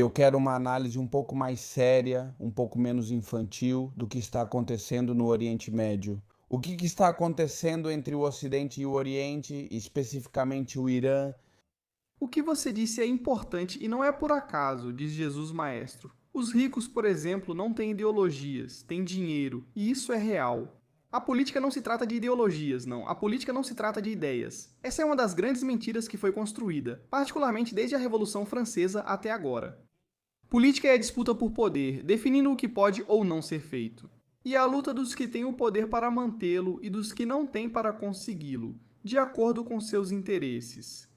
eu quero uma análise um pouco mais séria, um pouco menos infantil do que está acontecendo no Oriente Médio. O que está acontecendo entre o Ocidente e o Oriente, especificamente o Irã? O que você disse é importante e não é por acaso, diz Jesus Maestro. Os ricos, por exemplo, não têm ideologias, têm dinheiro, e isso é real. A política não se trata de ideologias, não. A política não se trata de ideias. Essa é uma das grandes mentiras que foi construída, particularmente desde a Revolução Francesa até agora. Política é a disputa por poder, definindo o que pode ou não ser feito. E a luta dos que têm o poder para mantê-lo e dos que não têm para consegui-lo, de acordo com seus interesses.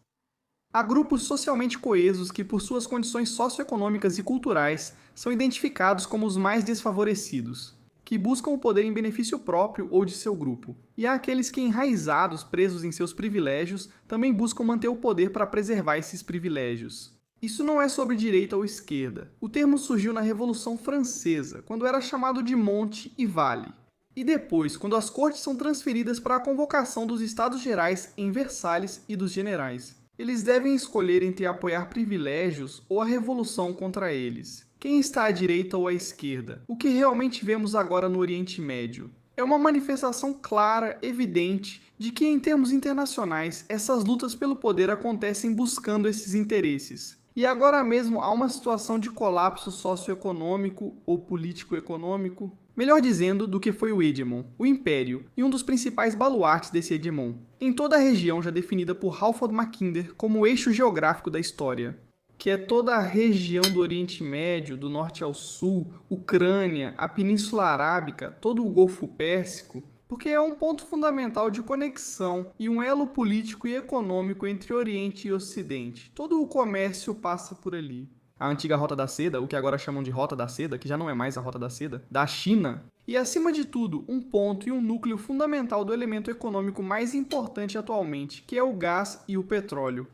Há grupos socialmente coesos que, por suas condições socioeconômicas e culturais, são identificados como os mais desfavorecidos, que buscam o poder em benefício próprio ou de seu grupo. E há aqueles que, enraizados, presos em seus privilégios, também buscam manter o poder para preservar esses privilégios. Isso não é sobre direita ou esquerda. O termo surgiu na Revolução Francesa, quando era chamado de monte e vale. E depois, quando as cortes são transferidas para a convocação dos Estados Gerais em Versalhes e dos generais. Eles devem escolher entre apoiar privilégios ou a revolução contra eles. Quem está à direita ou à esquerda? O que realmente vemos agora no Oriente Médio? É uma manifestação clara, evidente, de que em termos internacionais essas lutas pelo poder acontecem buscando esses interesses. E agora mesmo há uma situação de colapso socioeconômico ou político-econômico, melhor dizendo, do que foi o hegemon, o império, e um dos principais baluartes desse hegemon, em toda a região já definida por Halford Mackinder como o eixo geográfico da história, que é toda a região do Oriente Médio, do norte ao sul, Ucrânia, a Península Arábica, todo o Golfo Pérsico, porque é um ponto fundamental de conexão e um elo político e econômico entre Oriente e Ocidente. Todo o comércio passa por ali. A antiga Rota da Seda, o que agora chamam de Rota da Seda, que já não é mais a Rota da Seda, da China, e acima de tudo, um ponto e um núcleo fundamental do elemento econômico mais importante atualmente, que é o gás e o petróleo.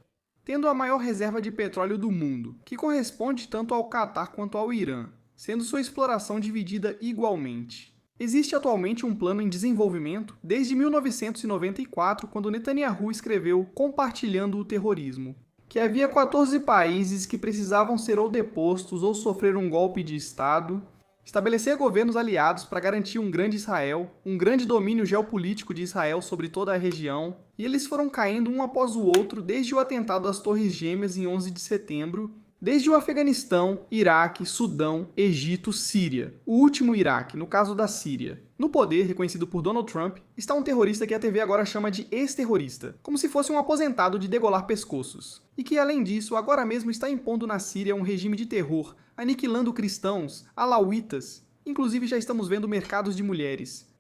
Tendo a maior reserva de petróleo do mundo, que corresponde tanto ao Catar quanto ao Irã, sendo sua exploração dividida igualmente. Existe atualmente um plano em desenvolvimento desde 1994, quando Netanyahu escreveu Compartilhando o Terrorismo, que havia 14 países que precisavam ser ou depostos ou sofrer um golpe de Estado, estabelecer governos aliados para garantir um grande Israel, um grande domínio geopolítico de Israel sobre toda a região, e eles foram caindo um após o outro desde o atentado às Torres Gêmeas em 11 de setembro, desde o Afeganistão, Iraque, Sudão, Egito, Síria, o último Iraque, no caso da Síria. No poder, reconhecido por Donald Trump, está um terrorista que a TV agora chama de ex-terrorista, como se fosse um aposentado de degolar pescoços. E que, além disso, agora mesmo está impondo na Síria um regime de terror, aniquilando cristãos, alauítas, inclusive já estamos vendo mercados de mulheres.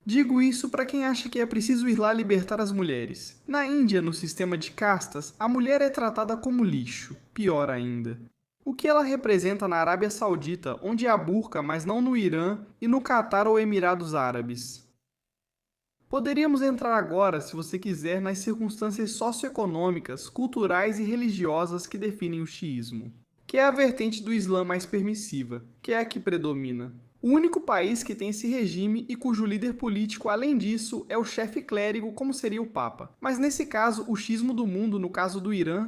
Digo isso para quem acha que é preciso ir lá libertar as mulheres. Na Índia, no sistema de castas, a mulher é tratada como lixo, pior ainda. O que ela representa na Arábia Saudita, onde há burca, mas não no Irã, e no Catar ou Emirados Árabes. Poderíamos entrar agora, se você quiser, nas circunstâncias socioeconômicas, culturais e religiosas que definem o xiismo, que é a vertente do Islã mais permissiva, que é a que predomina. O único país que tem esse regime e cujo líder político, além disso, é o chefe clérigo, como seria o Papa. Mas nesse caso, o xismo do mundo, no caso do Irã.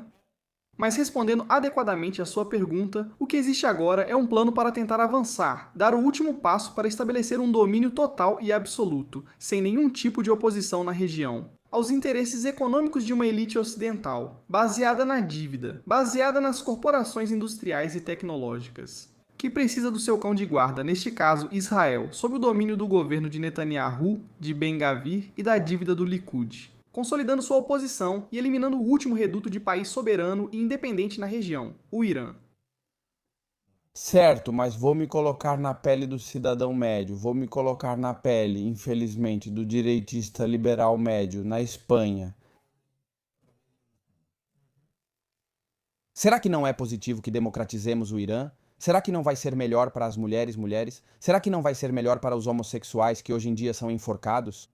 Mas respondendo adequadamente à sua pergunta, o que existe agora é um plano para tentar avançar, dar o último passo para estabelecer um domínio total e absoluto, sem nenhum tipo de oposição na região, aos interesses econômicos de uma elite ocidental, baseada na dívida, baseada nas corporações industriais e tecnológicas, que precisa do seu cão de guarda, neste caso Israel, sob o domínio do governo de Netanyahu, de Ben-Gavir e da dívida do Likud, consolidando sua oposição e eliminando o último reduto de país soberano e independente na região, o Irã. Certo, mas vou me colocar na pele do cidadão médio, vou me colocar na pele, infelizmente, do direitista liberal médio na Espanha. Será que não é positivo que democratizemos o Irã? Será que não vai ser melhor para as mulheres? Será que não vai ser melhor para os homossexuais que hoje em dia são enforcados?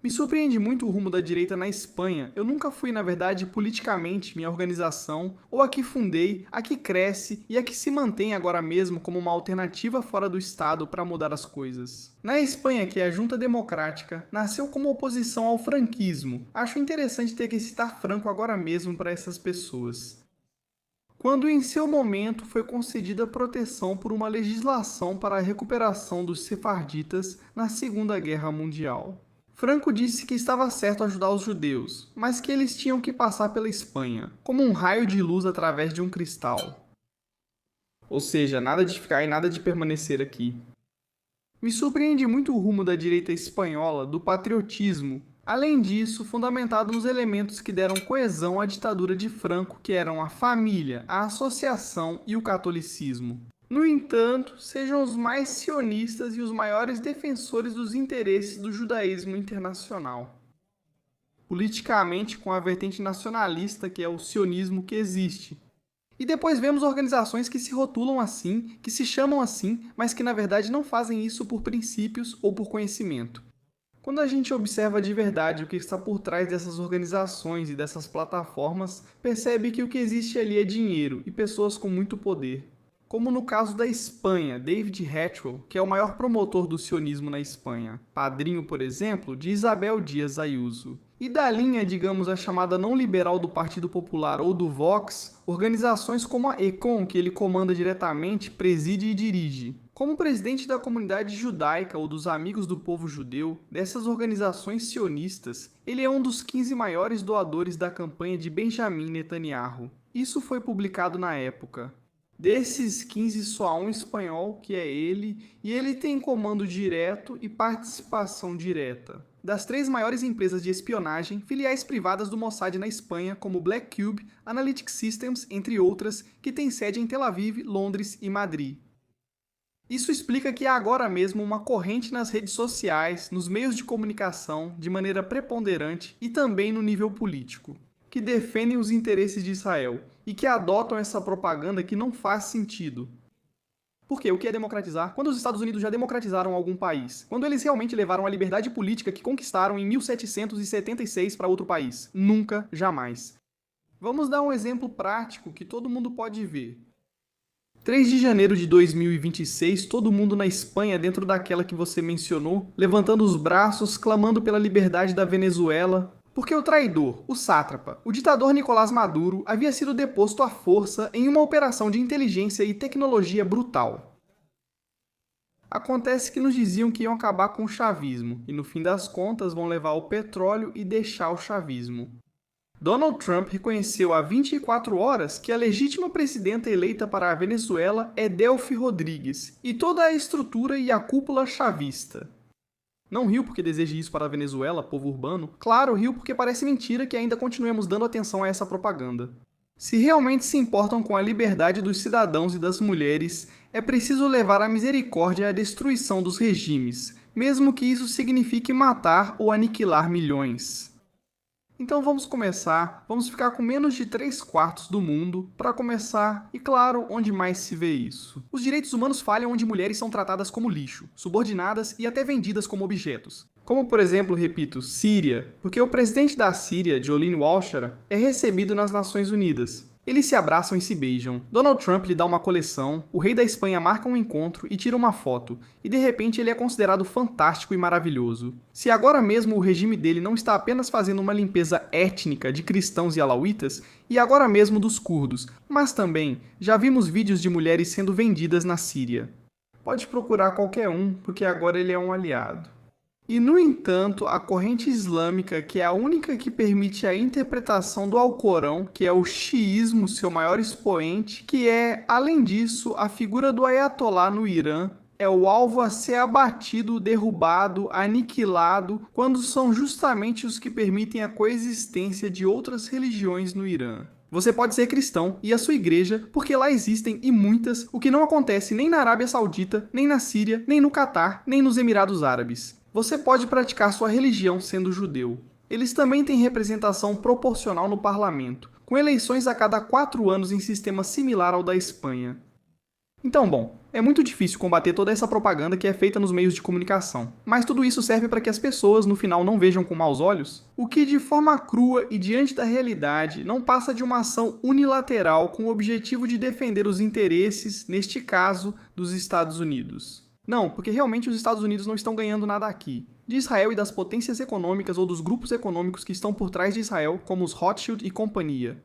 Me surpreende muito o rumo da direita na Espanha. Eu nunca fui, na verdade, politicamente minha organização, ou a que fundei, a que cresce e a que se mantém agora mesmo como uma alternativa fora do Estado para mudar as coisas. Na Espanha, que é a Junta Democrática, nasceu como oposição ao franquismo. Acho interessante ter que citar Franco agora mesmo para essas pessoas. quando em seu momento foi concedida proteção por uma legislação para a recuperação dos sefarditas na Segunda Guerra Mundial. Franco disse que estava certo ajudar os judeus, mas que eles tinham que passar pela Espanha, como um raio de luz através de um cristal. Ou seja, nada de ficar e nada de permanecer aqui. Me surpreende muito o rumo da direita espanhola do patriotismo, além disso, fundamentado nos elementos que deram coesão à ditadura de Franco, que eram a família, a associação e o catolicismo. No entanto, sejam os mais sionistas e os maiores defensores dos interesses do judaísmo internacional. Politicamente, com a vertente nacionalista, que é o sionismo que existe. E depois vemos organizações que se rotulam assim, que se chamam assim, mas que na verdade não fazem isso por princípios ou por conhecimento. Quando a gente observa de verdade o que está por trás dessas organizações e dessas plataformas, percebe que o que existe ali é dinheiro e pessoas com muito poder. Como no caso da Espanha, David Hatchell, que é o maior promotor do sionismo na Espanha, padrinho, por exemplo, de Isabel Díaz Ayuso. E da linha, digamos, a chamada não liberal do Partido Popular ou do Vox, organizações como a Econ, que ele comanda diretamente, preside e dirige. Como presidente da comunidade judaica ou dos Amigos do Povo Judeu, dessas organizações sionistas, ele é um dos 15 maiores doadores da campanha de Benjamin Netanyahu. Isso foi publicado na época. Desses 15, só há um espanhol, que é ele, e ele tem comando direto e participação direta das 3 maiores empresas de espionagem, filiais privadas do Mossad na Espanha, como Black Cube, Analytic Systems, entre outras, que têm sede em Tel Aviv, Londres e Madrid. Isso explica que há agora mesmo uma corrente nas redes sociais, nos meios de comunicação, de maneira preponderante e também no nível político, que defendem os interesses de Israel e que adotam essa propaganda que não faz sentido. Porque o que é democratizar? Quando os Estados Unidos já democratizaram algum país? Quando eles realmente levaram a liberdade política que conquistaram em 1776 para outro país? Nunca, jamais. Vamos dar um exemplo prático que todo mundo pode ver. 3 de janeiro de 2026, todo mundo na Espanha, dentro daquela que você mencionou, levantando os braços, clamando pela liberdade da Venezuela, porque o traidor, o sátrapa, o ditador Nicolás Maduro havia sido deposto à força em uma operação de inteligência e tecnologia brutal. Acontece que nos diziam que iam acabar com o chavismo, e no fim das contas vão levar o petróleo e deixar o chavismo. Donald Trump reconheceu há 24 horas que a legítima presidenta eleita para a Venezuela é Delcy Rodríguez, e toda a estrutura e a cúpula chavista. Não riu porque deseja isso para a Venezuela, povo urbano? Claro, riu porque parece mentira que ainda continuemos dando atenção a essa propaganda. Se realmente se importam com a liberdade dos cidadãos e das mulheres, é preciso levar a misericórdia à destruição dos regimes, mesmo que isso signifique matar ou aniquilar milhões. Então vamos começar, vamos ficar com menos de 3/4 do mundo para começar, e claro, onde mais se vê isso. Os direitos humanos falham onde mulheres são tratadas como lixo, subordinadas e até vendidas como objetos. Como, por exemplo, repito, Síria, porque o presidente da Síria, Jolene Walshara, é recebido nas Nações Unidas. Eles se abraçam e se beijam. Donald Trump lhe dá uma coleção, o rei da Espanha marca um encontro e tira uma foto, e de repente ele é considerado fantástico e maravilhoso. Se agora mesmo o regime dele não está apenas fazendo uma limpeza étnica de cristãos e alauítas, e agora mesmo dos curdos, mas também já vimos vídeos de mulheres sendo vendidas na Síria. Pode procurar qualquer um, porque agora ele é um aliado. E, no entanto, a corrente islâmica, que é a única que permite a interpretação do Alcorão, que é o xiismo, seu maior expoente, que é, além disso, a figura do Ayatollah no Irã, é o alvo a ser abatido, derrubado, aniquilado, quando são justamente os que permitem a coexistência de outras religiões no Irã. Você pode ser cristão e a sua igreja, porque lá existem e muitas, o que não acontece nem na Arábia Saudita, nem na Síria, nem no Catar, nem nos Emirados Árabes. Você pode praticar sua religião sendo judeu. Eles também têm representação proporcional no parlamento, com eleições a cada 4 anos em sistema similar ao da Espanha. Então, bom, é muito difícil combater toda essa propaganda que é feita nos meios de comunicação, mas tudo isso serve para que as pessoas, no final, não vejam com maus olhos, o que de forma crua e diante da realidade não passa de uma ação unilateral com o objetivo de defender os interesses, neste caso, dos Estados Unidos. Não, porque realmente os Estados Unidos não estão ganhando nada aqui. De Israel e das potências econômicas ou dos grupos econômicos que estão por trás de Israel, como os Rothschild e companhia.